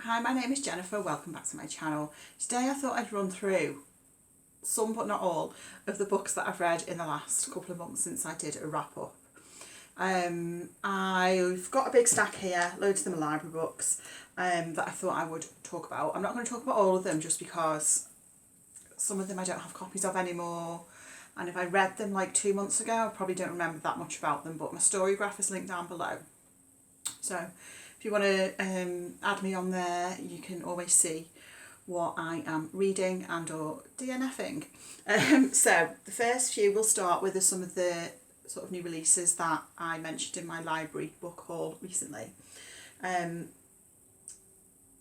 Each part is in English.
Hi, my name is Jennifer, welcome back to my channel. Today I thought I'd run through some but not all of the books that I've read in the last couple of months since I did a wrap up. I've got a big stack here, loads of them are library books that I thought I would talk about. I'm not going to talk about all of them just because some of them I don't have copies of anymore, and if I read them like 2 months ago I probably don't remember that much about them, but my story graph is linked down below. So if you want to add me on there, you can always see what I am reading and or DNFing. So the first few we'll start with are some of the sort of new releases that I mentioned in my library book haul recently.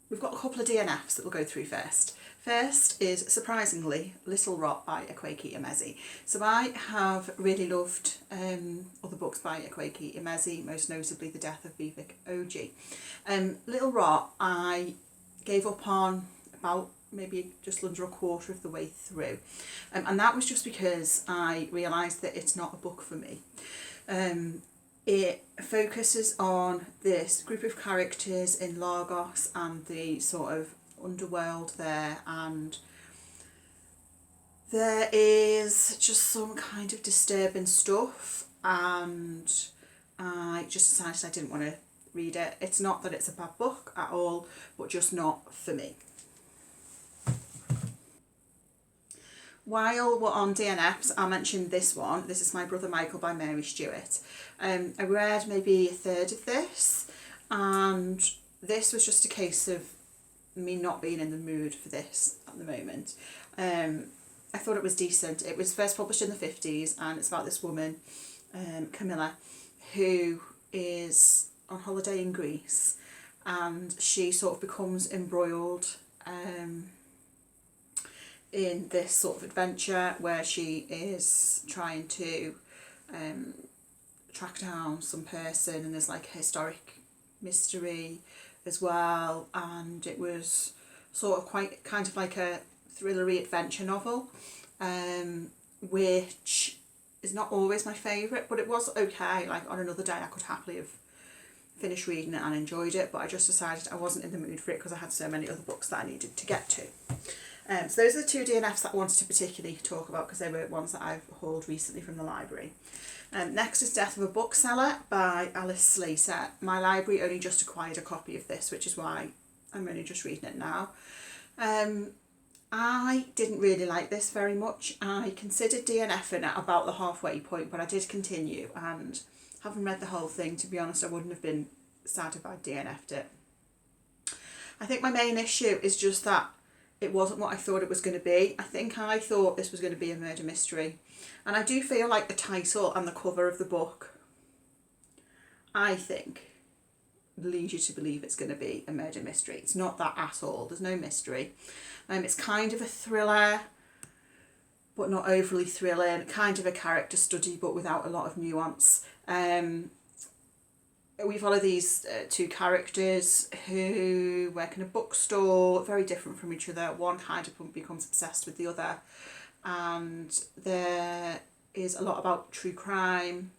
We've got a couple of DNFs that we'll go through first. First is, surprisingly, Little Rot by Akwaeke Emezi. So I have really loved other books by Akwaeke Emezi, most notably The Death of Vivek Oji. Little Rot I gave up on about maybe just under a quarter of the way through. And that was just because I realised that it's not a book for me. It focuses on this group of characters in Lagos and the sort of underworld there, and there is just some kind of disturbing stuff, and I just decided I didn't want to read it. It's not that it's a bad book at all, but just not for me. While we're on DNFs, I'll mention this one. This is My Brother Michael by Mary Stewart. I read maybe a third of this, and this was just a case of me not being in the mood for this at the moment. I thought it was decent. It was first published in the 50s, and it's about this woman, Camilla, who is on holiday in Greece, and she sort of becomes embroiled in this sort of adventure where she is trying to track down some person, and there's like a historic mystery as well, and it was sort of quite kind of like a thrillery adventure novel, which is not always my favourite, but it was okay. Like on another day I could happily have finished reading it and enjoyed it, but I just decided I wasn't in the mood for it because I had so many other books that I needed to get to. So those are the two DNFs that I wanted to particularly talk about because they were ones that I've hauled recently from the library. Next is Death of a Bookseller by Alice Slater. My library only just acquired a copy of this, which is why I'm only just reading it now. I didn't really like this very much. I considered DNFing at about the halfway point, but I did continue, and having read the whole thing, to be honest, I wouldn't have been sad if I DNF'd it. I think my main issue is just that it wasn't what I thought it was going to be. I think I thought this was going to be a murder mystery. And I do feel like the title and the cover of the book, I think, lead you to believe it's going to be a murder mystery. It's not that at all. There's no mystery. It's kind of a thriller, but not overly thrilling. Kind of a character study, but without a lot of nuance. We follow these two characters who work in a bookstore, very different from each other. One kind of becomes obsessed with the other, and there is a lot about true crime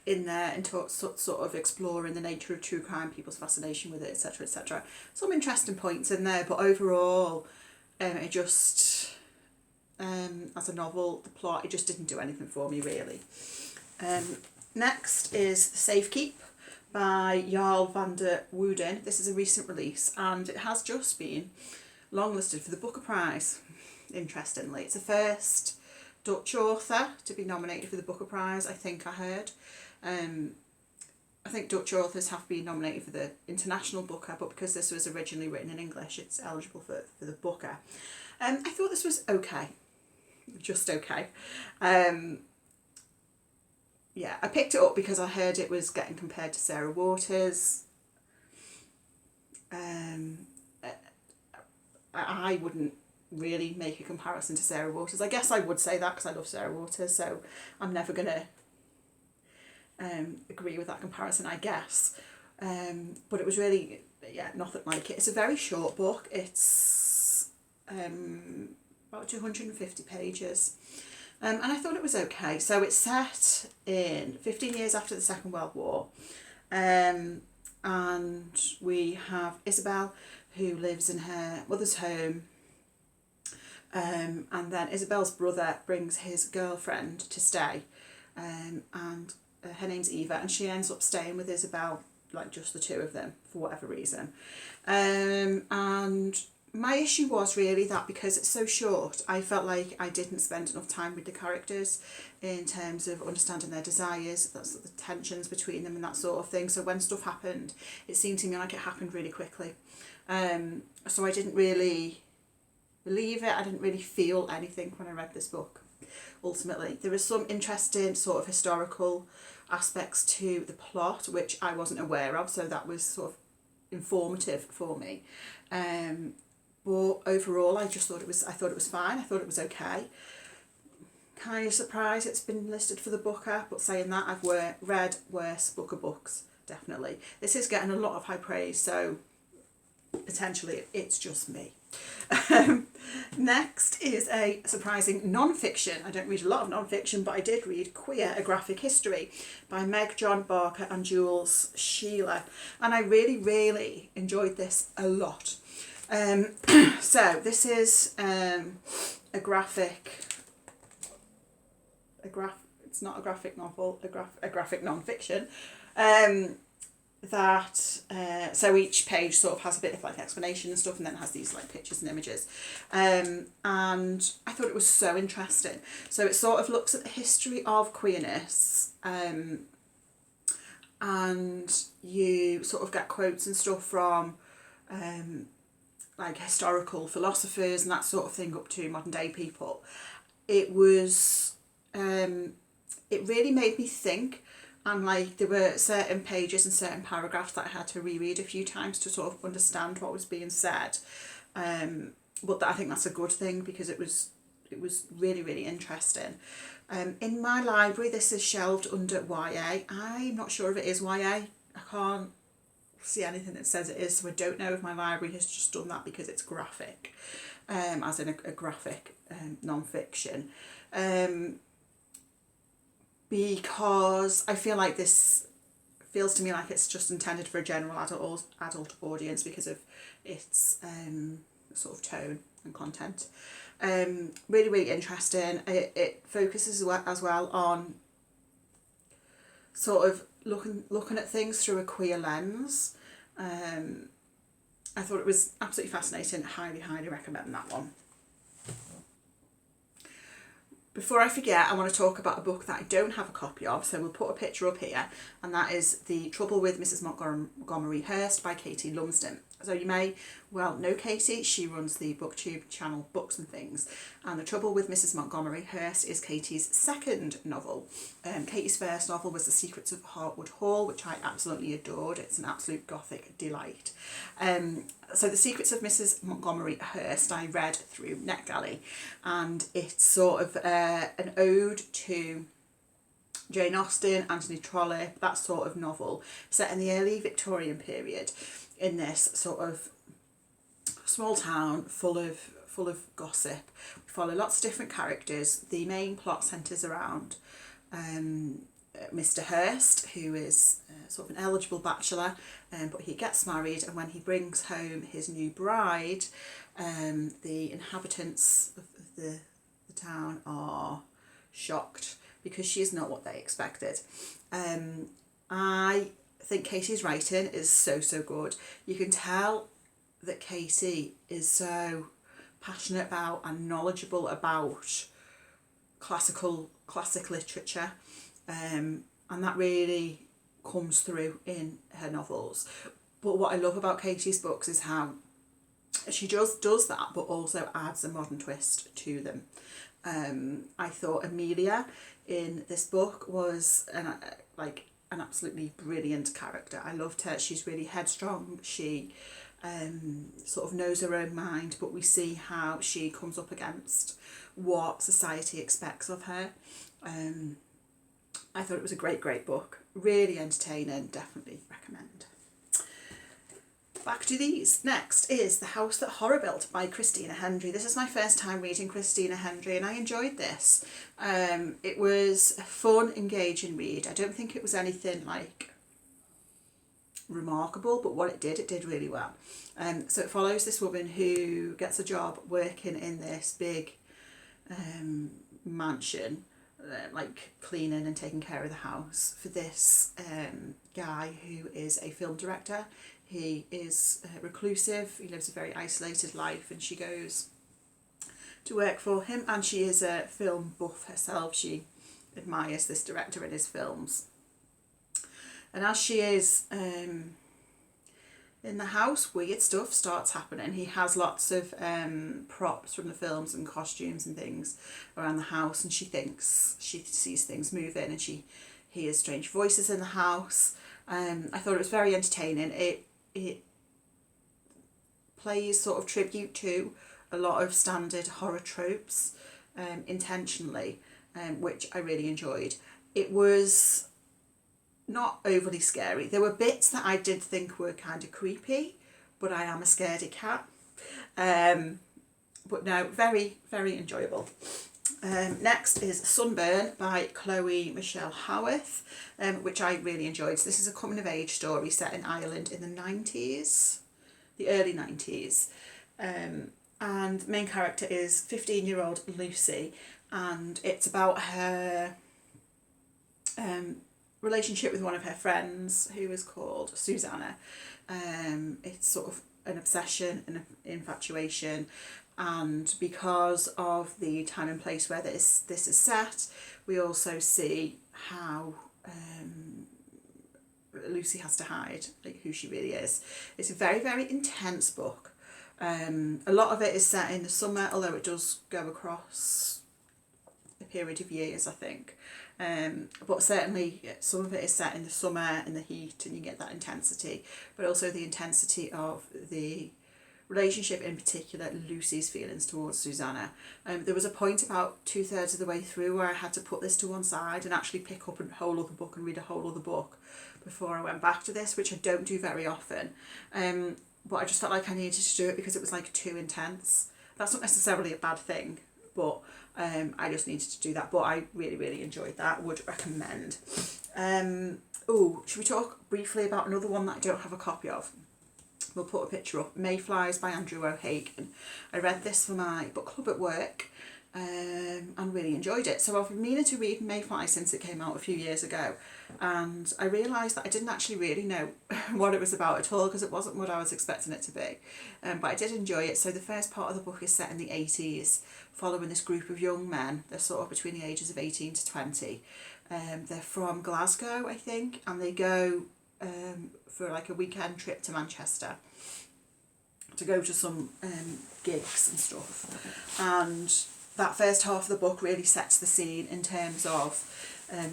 in there, and sort of exploring the nature of true crime, people's fascination with it, etc., etc. Some interesting points in there, but overall, it just, as a novel, the plot, it just didn't do anything for me really. Next is Safekeep by Yael van der Wouden. This is a recent release, and it has just been longlisted for the Booker Prize, interestingly. It's the first Dutch author to be nominated for the Booker Prize, I think I heard. I think Dutch authors have been nominated for the International Booker, but because this was originally written in English, it's eligible for the Booker. I thought this was okay, just okay. Yeah, I picked it up because I heard it was getting compared to Sarah Waters. I wouldn't really make a comparison to Sarah Waters. I guess I would say that because I love Sarah Waters, so I'm never going to agree with that comparison, I guess. But it was really, yeah, nothing like it. It's a very short book. It's about 250 pages. And I thought it was okay. So it's set in 15 years after the Second World War. and we have Isabel, who lives in her mother's home, and then Isabel's brother brings his girlfriend to stay, and her name's Eva, and she ends up staying with Isabel, like just the two of them for whatever reason. And my issue was really that because it's so short, I felt like I didn't spend enough time with the characters in terms of understanding their desires, that's the tensions between them and that sort of thing. So when stuff happened, it seemed to me like it happened really quickly. So I didn't really believe it. I didn't really feel anything when I read this book. Ultimately, there was some interesting sort of historical aspects to the plot which I wasn't aware of, so that was sort of informative for me. But overall, I thought it was fine. I thought it was okay. Kind of surprised it's been listed for the Booker, but saying that, I've read worse Booker books, definitely. This is getting a lot of high praise, so potentially it's just me. Next is a surprising non-fiction. I don't read a lot of non-fiction, but I did read Queer, A Graphic History by Meg-John Barker and Jules Scheele, and I really, really enjoyed this a lot. So this is it's not a graphic novel, a graphic non-fiction, that so each page sort of has a bit of like explanation and stuff, and then has these like pictures and images, and I thought it was so interesting. So it sort of looks at the history of queerness, and you sort of get quotes and stuff from like historical philosophers and that sort of thing up to modern day people. It was it really made me think, and like there were certain pages and certain paragraphs that I had to reread a few times to sort of understand what was being said, but I think that's a good thing because it was really, really interesting. In my library this is shelved under YA. I'm not sure if it is YA. I can't see anything that says it is, so I don't know if my library has just done that because it's graphic, as in a graphic non-fiction, because I feel like this feels to me like it's just intended for a general adult audience because of its sort of tone and content. Really, really interesting. It focuses as well on sort of looking at things through a queer lens. I thought it was absolutely fascinating. Highly, highly recommend that one. Before I forget, I want to talk about a book that I don't have a copy of, so we'll put a picture up here, and that is The Trouble with Mrs. Montgomery Hurst by Katie Lumsden. So you may well know Katie. She runs the booktube channel Books and Things, and The Trouble with Mrs. Montgomery Hurst is Katie's second novel. Katie's first novel was The Secrets of Hartwood Hall, which I absolutely adored. It's an absolute gothic delight. So The Secrets of Mrs. Montgomery Hurst I read through NetGalley, and it's sort of an ode to Jane Austen, Anthony Trollope, that sort of novel, set in the early Victorian period, in this sort of small town full of gossip. We follow lots of different characters. The main plot centres around Mr. Hurst, who is sort of an eligible bachelor, but he gets married, and when he brings home his new bride, the inhabitants of the town are shocked because she is not what they expected. I think Katie's writing is so good. You can tell that Katie is so passionate about and knowledgeable about classic literature, and that really comes through in her novels. But what I love about Katie's books is how she just does that, but also adds a modern twist to them. I thought Amelia in this book was an absolutely brilliant character. I loved her. She's really headstrong. She sort of knows her own mind, but we see how she comes up against what society expects of her. I thought it was a great book. Really entertaining. Definitely recommend. Back to these. Next is The House That Horror Built by Christina Hendry. This is my first time reading Christina Hendry, and I enjoyed this. It was a fun, engaging read. I don't think it was anything like remarkable, but what it did really well. So it follows this woman who gets a job working in this big mansion, like cleaning and taking care of the house for this guy who is a film director. He is reclusive, he lives a very isolated life, and she goes to work for him, and she is a film buff herself. She admires this director and his films. And as she is in the house, weird stuff starts happening. He has lots of props from the films and costumes and things around the house, and she thinks she sees things moving, and she hears strange voices in the house. I thought it was very entertaining. It plays sort of tribute to a lot of standard horror tropes intentionally, which I really enjoyed. It was not overly scary. There were bits that I did think were kind of creepy, but I am a scaredy cat. But no, very, very enjoyable. Next is Sunburn by Chloe Michelle Howarth, which I really enjoyed. So this is a coming of age story set in Ireland in the 90s, the early 90s. And the main character is 15-year-old Lucy, and it's about her relationship with one of her friends who is called Susanna. It's sort of an obsession and an infatuation, and because of the time and place where this is set, we also see how Lucy has to hide like who she really is. It's a very, very intense book. A lot of it is set in the summer, although it does go across a period of years, I think. But certainly some of it is set in the summer in the heat, and you get that intensity, but also the intensity of the relationship, in particular Lucy's feelings towards Susanna. There was a point about 2/3 of the way through where I had to put this to one side and actually pick up a whole other book and read a whole other book before I went back to this, which I don't do very often. But I just felt like I needed to do it because it was like too intense. That's not necessarily a bad thing, but I just needed to do that. But I really, really enjoyed that. Would recommend. Should we talk briefly about another one that I don't have a copy of? We'll put a picture up. Mayflies by Andrew O'Hagan. I read this for my book club at work and really enjoyed it. So I've been meaning to read Mayflies since it came out a few years ago, and I realised that I didn't actually really know what it was about at all, because it wasn't what I was expecting it to be. But I did enjoy it. So the first part of the book is set in the 80s, following this group of young men. They're sort of between the ages of 18 to 20. They're from Glasgow, I think, and they go for like a weekend trip to Manchester to go to some gigs and stuff. And that first half of the book really sets the scene in terms of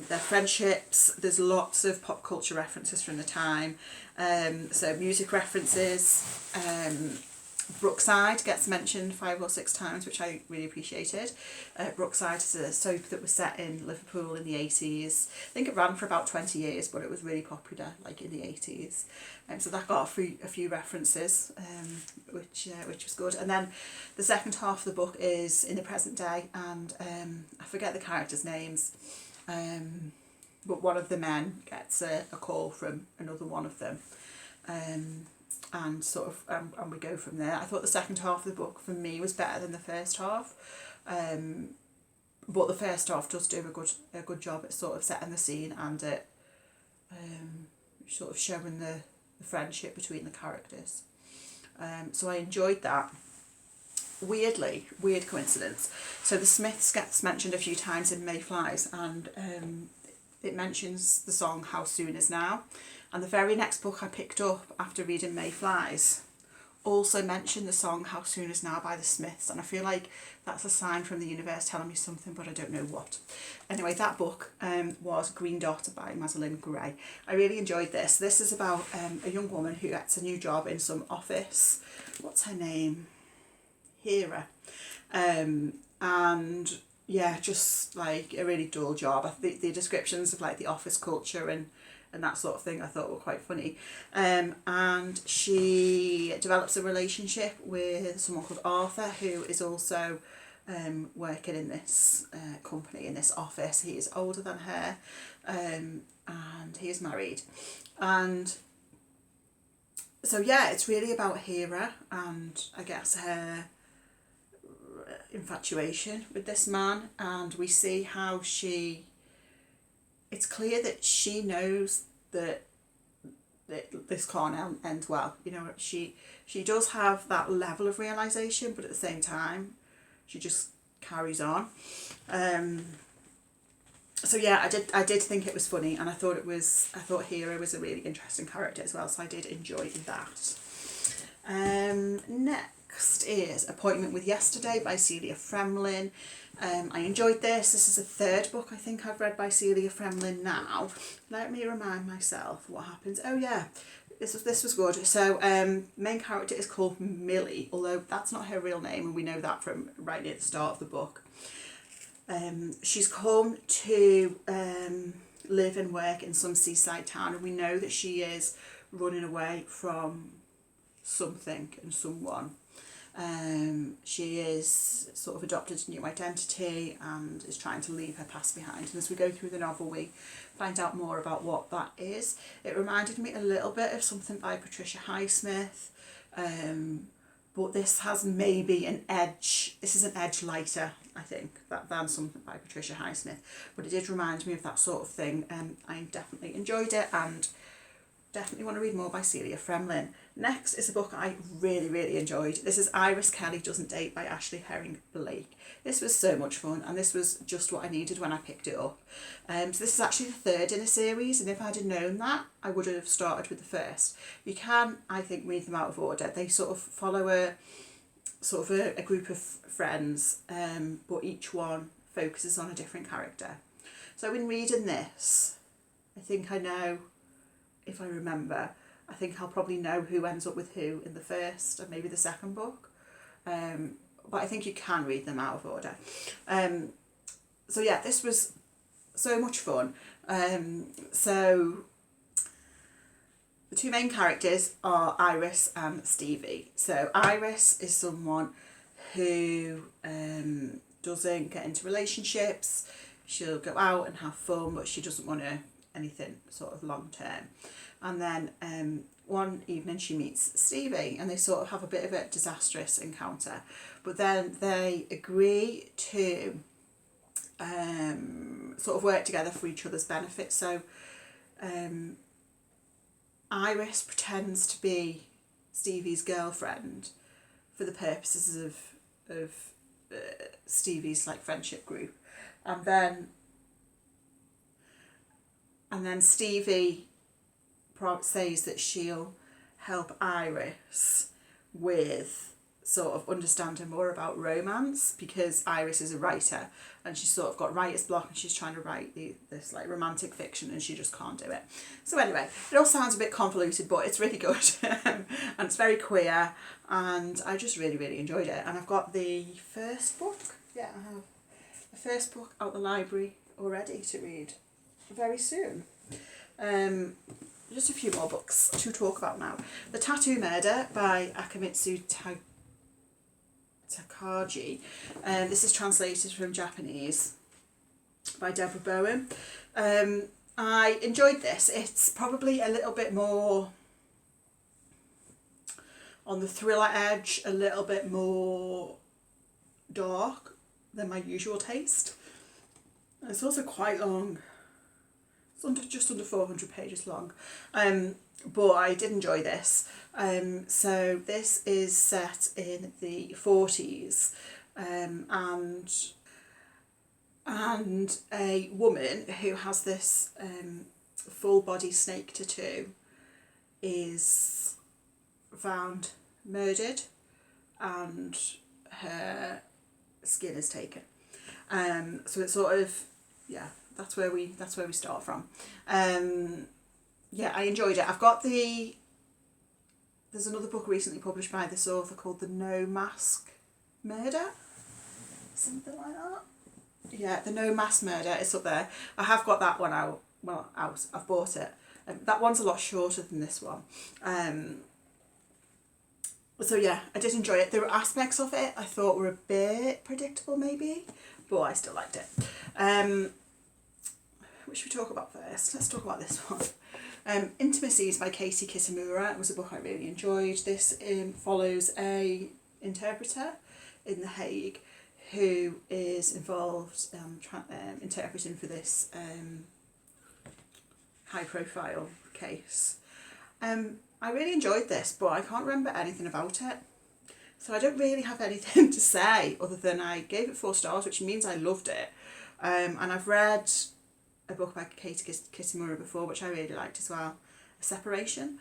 their friendships. There's lots of pop culture references from the time, so music references. Brookside gets mentioned 5 or 6 times, which I really appreciated. Brookside is a soap that was set in Liverpool in the 80s. I think it ran for about 20 years, but it was really popular like in the 80s. So that got a few references, which was good. And then the second half of the book is in the present day, and I forget the characters' names, but one of the men gets a call from another one of them. And sort of and we go from there. I thought the second half of the book for me was better than the first half, but the first half does do a good job at sort of setting the scene and at sort of showing the friendship between the characters. So I enjoyed that. Weird coincidence. So the Smiths gets mentioned a few times in Mayflies, and it mentions the song How Soon Is Now. And the very next book I picked up after reading Mayflies also mentioned the song How Soon Is Now by the Smiths, and I feel like that's a sign from the universe telling me something, but I don't know what. Anyway, that book was Green Dot by Madeleine Gray. I really enjoyed this. This is about a young woman who gets a new job in some office. What's her name? Hera. And yeah, just like a really dull job. I think the descriptions of like the office culture and that sort of thing I thought were quite funny. And she develops a relationship with someone called Arthur, who is also working in this company, in this office. He is older than her, and he is married. And So yeah, it's really about Hera and I guess her infatuation with this man, and we see how it's clear that she knows that this can't end well. You know, she does have that level of realisation, but at the same time she just carries on. So yeah, I did think it was funny, and I thought Hera was a really interesting character as well, so I did enjoy that. Next is Appointment with Yesterday by Celia Fremlin. I enjoyed this. This is the third book I think I've read by Celia Fremlin now. Let me remind myself what happens. Oh yeah, this was good. So main character is called Millie, although that's not her real name, and we know that from right near the start of the book. She's come to live and work in some seaside town, and we know that she is running away from something and someone. She is sort of adopted a new identity and is trying to leave her past behind. And as we go through the novel, we find out more about what that is. It reminded me a little bit of something by Patricia Highsmith, but this has maybe an edge. This is an edge lighter, I think, than something by Patricia Highsmith. But it did remind me of that sort of thing. I definitely enjoyed it and definitely want to read more by Celia Fremlin. Next is a book I really, really enjoyed. This is Iris Kelly Doesn't Date by Ashley Herring Blake. This was so much fun, and this was just what I needed when I picked it up. So this is actually the third in a series, and if I'd have known that, I would have started with the first. You can, I think, read them out of order. They sort of follow a group of friends, but each one focuses on a different character. So in reading this, I think I know, if I remember, I think I'll probably know who ends up with who in the first and maybe the second book. But I think you can read them out of order. So yeah, this was so much fun. So the two main characters are Iris and Stevie. So Iris is someone who doesn't get into relationships. She'll go out and have fun, but she doesn't want anything sort of long term. And then one evening she meets Stevie, and they sort of have a bit of a disastrous encounter. But then they agree to sort of work together for each other's benefit. So Iris pretends to be Stevie's girlfriend for the purposes of Stevie's like friendship group, and then Stevie says that she'll help Iris with sort of understanding more about romance, because Iris is a writer and she's sort of got writer's block, and she's trying to write this like romantic fiction and she just can't do it. So anyway, it all sounds a bit convoluted, but it's really good and it's very queer, and I just really, really enjoyed it. And I've got the first book. Yeah, I have the first book out the library already to read very soon. Just a few more books to talk about now. The Tattoo Murder by Akimitsu Takagi. This is translated from Japanese by Deborah Bowen. I enjoyed this. It's probably a little bit more on the thriller edge, a little bit more dark than my usual taste. And it's also quite long. It's just under 400 pages long, but I did enjoy this. So this is set in the 40s, and a woman who has this full body snake tattoo is found murdered, and her skin is taken. So it's sort of, yeah. That's where we start from. Yeah, I enjoyed it. There's another book recently published by this author called The No Mask Murder, something like that. Yeah, The No Mask Murder. It's up there. I have got that one out. Well, I've bought it. That one's a lot shorter than this one. So yeah, I did enjoy it. There were aspects of it I thought were a bit predictable, maybe, but I still liked it. What should we talk about first? Let's talk about this one. Intimacies by Kitamura. It was a book I really enjoyed. This follows a interpreter in The Hague who is involved interpreting for this high profile case. I really enjoyed this, but I can't remember anything about it. So I don't really have anything to say other than I gave it 4 stars, which means I loved it. And I've read a book by Kitamura before, which I really liked as well, A Separation.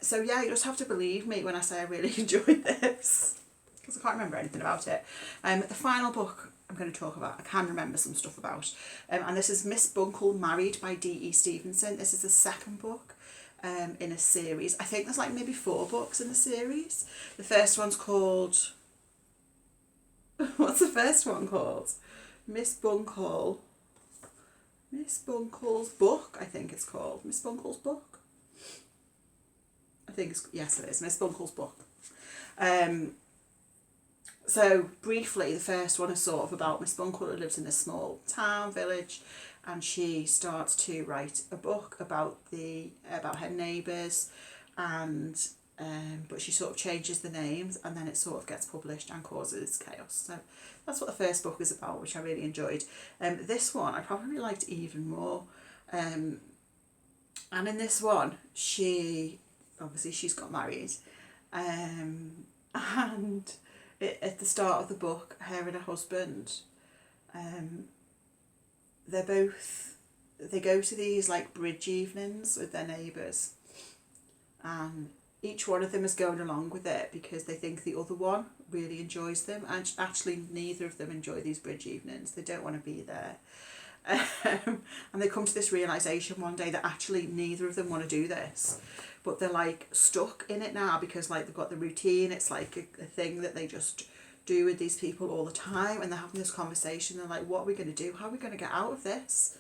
So yeah, you just have to believe me when I say I really enjoyed this, because I can't remember anything about it. The final book I'm going to talk about, I can remember some stuff about, and this is Miss Buncle Married by D.E. Stevenson. This is the second book in a series. I think there's like maybe 4 books in the series. The first one's called, what's the first one called? Miss Buncle's Book, I think it's called. Miss Buncle's Book? I think it's, yes it is, Miss Buncle's Book. So briefly, the first one is sort of about Miss Buncle, who lives in a small town, village, and she starts to write a book about her neighbours, and but she sort of changes the names, and then it sort of gets published and causes chaos. So that's what the first book is about, which I really enjoyed. This one I probably liked even more. And in this one, she's got married, and at the start of the book, her and her husband, they go to these like bridge evenings with their neighbours, and each one of them is going along with it because they think the other one really enjoys them, and actually neither of them enjoy these bridge evenings. They don't want to be there. And they come to this realisation one day that actually neither of them want to do this, but they're like stuck in it now because like they've got the routine. It's like a thing that they just do with these people all the time, and they're having this conversation. They're like, what are we going to do? How are we going to get out of this?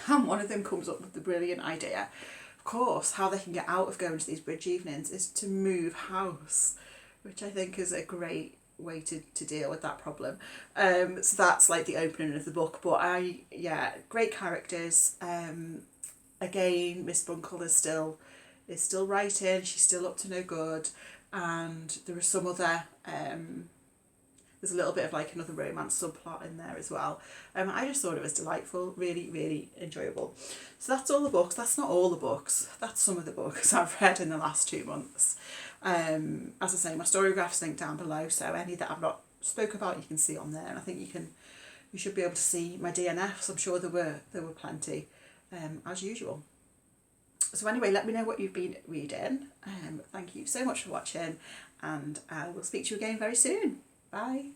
And one of them comes up with the brilliant idea. Of course, how they can get out of going to these bridge evenings is to move house, which I think is a great way to deal with that problem. So that's like the opening of the book. But great characters. Again, Miss Buncle is still writing. She's still up to no good, and there are some other there's a little bit of like another romance subplot in there as well. I just thought it was delightful, really, really enjoyable. So that's all the books. That's not all the books. That's some of the books I've read in the last 2 months. As I say, my Storygraph's linked down below, so any that I've not spoke about you can see on there, and I think you should be able to see my DNFs. I'm sure there were plenty, as usual. So anyway, let me know what you've been reading. Thank you so much for watching, and I will speak to you again very soon. Bye.